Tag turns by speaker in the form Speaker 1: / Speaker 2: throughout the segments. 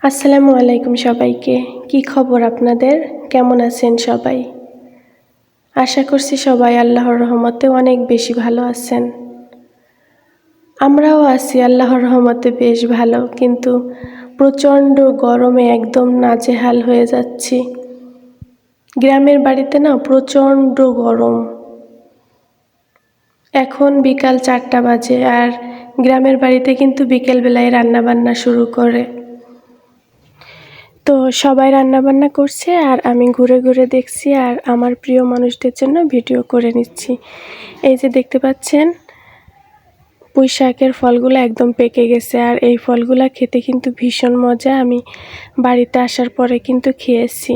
Speaker 1: আসসালামু আলাইকুম সবাইকে। কি খবর আপনাদের? কেমন আছেন সবাই? আশা করছি সবাই আল্লাহর রহমতে অনেক বেশি ভালো আছেন। আমরাও আছি আল্লাহর রহমতে বেশ ভালো, কিন্তু প্রচণ্ড গরমে একদম নাজেহাল হয়ে যাচ্ছি। গ্রামের বাড়িতে না প্রচণ্ড গরম। এখন বিকাল 4টা বাজে, আর গ্রামের বাড়িতে কিন্তু বিকেলবেলায় রান্নাবান্না শুরু করে। তো সবাই রান্নাবান্না করছে আর আমি ঘুরে ঘুরে দেখছি আর আমার প্রিয় মানুষদের জন্য ভিডিও করে নিচ্ছি। এই যে দেখতে পাচ্ছেন, পুঁই শাকের ফলগুলো একদম পেকে গেছে, আর এই ফলগুলো খেতে কিন্তু ভীষণ মজা। আমি বাড়িতে আসার পরে কিন্তু খেয়েছি।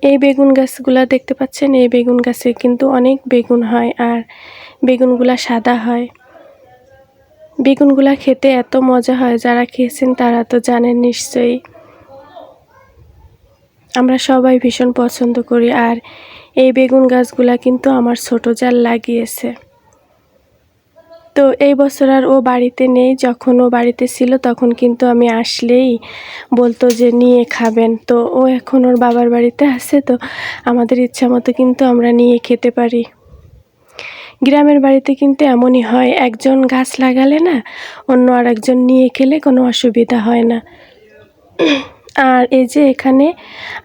Speaker 1: এই বেগুন গাছগুলা দেখতে পাচ্ছেন, এই বেগুন গাছে কিন্তু অনেক বেগুন হয়, আর বেগুনগুলা সাদা হয়। বেগুনগুলা খেতে এত মজা হয়, যারা খেয়েছেন তারা তো জানেন নিশ্চয়ই। আমরা সবাই ভীষণ পছন্দ করি, আর এই বেগুন গাছগুলা কিন্তু আমার ছোট জাল লাগিয়েছে। তো এই বছর আর ও বাড়িতে নেই। যখন ও বাড়িতে ছিল তখন কিন্তু আমি আসলেই বলতো যে নিয়ে খাবেন। তো ও এখন ওর বাবার বাড়িতে আছে, তো আমাদের ইচ্ছা মতো কিন্তু আমরা নিয়ে খেতে পারি। গ্রামের বাড়িতে কিন্তু এমনই হয়, একজন গাছ লাগালে না অন্য আরেকজন নিয়ে খেলে কোনো অসুবিধা হয় না। আর এই যে এখানে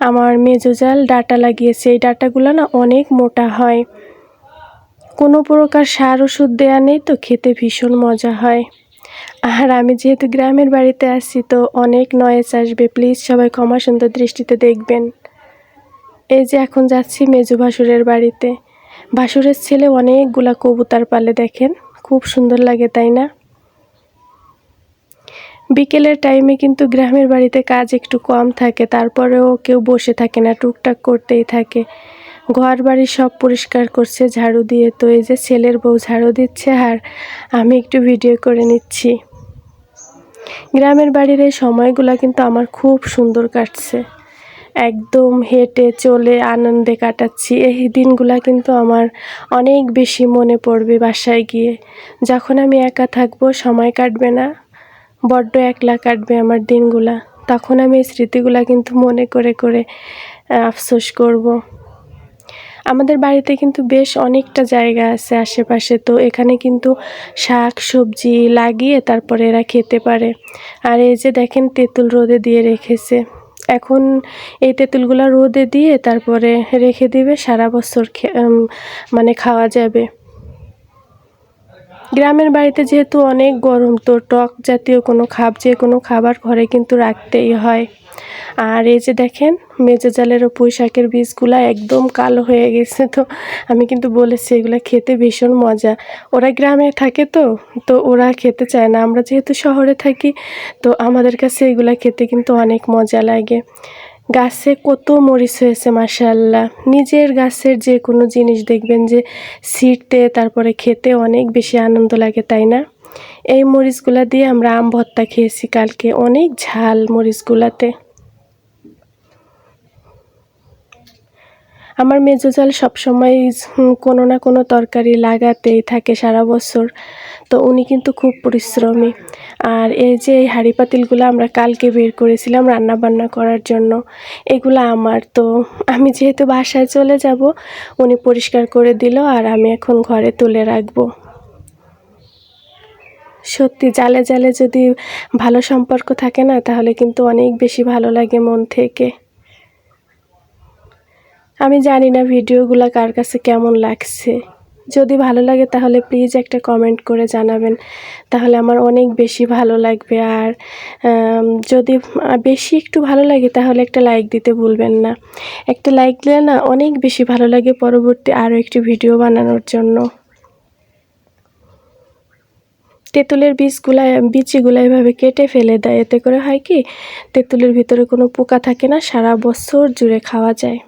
Speaker 1: আমার মেজো জাল ডাঁটা লাগিয়েছে। এই ডাঁটাগুলো না অনেক মোটা হয়, কোনো প্রকার সার ওষুধ দেয়া নেই, তো খেতে ভীষণ মজা হয়। আর আমি যেহেতু গ্রামের বাড়িতে আছি, তো অনেক নয়েজ আসবে, প্লিজ সবাই ক্ষমা সুন্দর দৃষ্টিতে দেখবেন। এই যে এখন যাচ্ছি মেজো ভাসুরের বাড়িতে। ভাসুরের ছেলে অনেকগুলা কবুতর পালে, দেখেন খুব সুন্দর লাগে, তাই না? বিকেলের টাইমে কিন্তু গ্রামের বাড়িতে কাজ একটু কম থাকে, তারপরেও কেউ বসে থাকে না, টুকটাক করতেই থাকে। ঘর বাড়ি সব পরিষ্কার করছে ঝাড়ু দিয়ে। তো এই যে ছেলের বউ ঝাড়ু দিচ্ছে আর আমি একটু ভিডিও করে নিচ্ছি। গ্রামের বাড়ির এই সময়গুলো কিন্তু আমার খুব সুন্দর কাটছে, একদম হেঁটে চলে আনন্দে কাটাচ্ছি। এই দিনগুলো কিন্তু আমার অনেক বেশি মনে পড়বে বাসায় গিয়ে। যখন আমি একা থাকবো, সময় কাটবে না, বড্ড একলা কাটবে আমার দিনগুলা, তখন আমি এই স্মৃতিগুলা কিন্তু মনে করে করে আফসোস করব। আমাদের বাড়িতে কিন্তু বেশ অনেকটা জায়গা আছে আশেপাশে, তো এখানে কিন্তু শাক সবজি লাগিয়ে তারপরে এরা খেতে পারে। আর এই যে দেখেন তেঁতুল রোদে দিয়ে রেখেছে। এখন এই তেঁতুলগুলা রোদে দিয়ে তারপরে রেখে দিবে, সারা বছর মানে খাওয়া যাবে। গ্রামের বাড়িতে যেহেতু অনেক গরম, তো টক জাতীয় যে কোনো খাবার ঘরে কিন্তু রাখতেই হয়। আর এই যে দেখেন মেজো জালেরও পুঁই শাকের বীজগুলা একদম কালো হয়ে গেছে। তো আমি কিন্তু বলেছি এগুলা খেতে ভীষণ মজা। ওরা গ্রামে থাকে, তো ওরা খেতে চায় না। আমরা যেহেতু শহরে থাকি, তো আমাদের কাছে এগুলা খেতে কিন্তু অনেক মজা লাগে। গাছে কত মরিচ হয়েছে মাশাআল্লাহ। নিজের গাছের যে কোনো জিনিস দেখবেন যে ছিঁড়তে তারপরে খেতে অনেক বেশি আনন্দ লাগে, তাই না? এই মরিচগুলা দিয়ে আমরা আম ভর্তা খেয়েছি কালকে, অনেক ঝাল মরিচগুলাতে। আমার মেজো জাল সবসময় কোনো না কোনো তরকারি লাগাতেই থাকে সারা বছর, তো উনি কিন্তু খুব পরিশ্রমী। আর এই যে এই হাঁড়ি পাতিলগুলো আমরা কালকে বের করেছিলাম রান্না বান্না করার জন্য, এগুলো আমার। তো আমি যেহেতু বাসায় চলে যাব, উনি পরিষ্কার করে দিল, আর আমি এখন ঘরে তুলে রাখবো। সত্যি জালে জালে যদি ভালো সম্পর্ক থাকে না, তাহলে কিন্তু অনেক বেশি ভালো লাগে মন থেকে। আমি জানি না ভিডিওগুলো কার কাছে কেমন লাগছে। যদি ভালো লাগে তাহলে প্লিজ একটা কমেন্ট করে জানাবেন, তাহলে আমার অনেক বেশি ভালো লাগবে। আর যদি বেশি একটু ভালো লাগে তাহলে একটা লাইক দিতে ভুলবেন না। একটা লাইক দিলে না অনেক বেশি ভালো লাগে পরবর্তী আরও একটি ভিডিও বানানোর জন্য। তেঁতুলের বিচিগুলা এভাবে কেটে ফেলে দেয়, এতে করে হয় কি, তেঁতুলের ভিতরে কোনো পোকা থাকে না, সারা বছর জুড়ে খাওয়া যায়।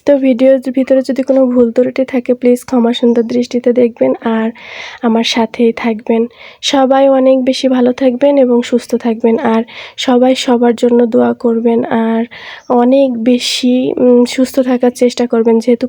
Speaker 1: তো ভিডিওর ভিতরে যদি কোনো ভুল ত্রুটি থাকে প্লিজ ক্ষমা সুন্দর দৃষ্টিতে দেখবেন, আর আমার সাথেই থাকবেন। সবাই অনেক বেশি ভালো থাকবেন এবং সুস্থ থাকবেন, আর সবাই সবার জন্য দোয়া করবেন, আর অনেক বেশি সুস্থ থাকার চেষ্টা করবেন, যেহেতু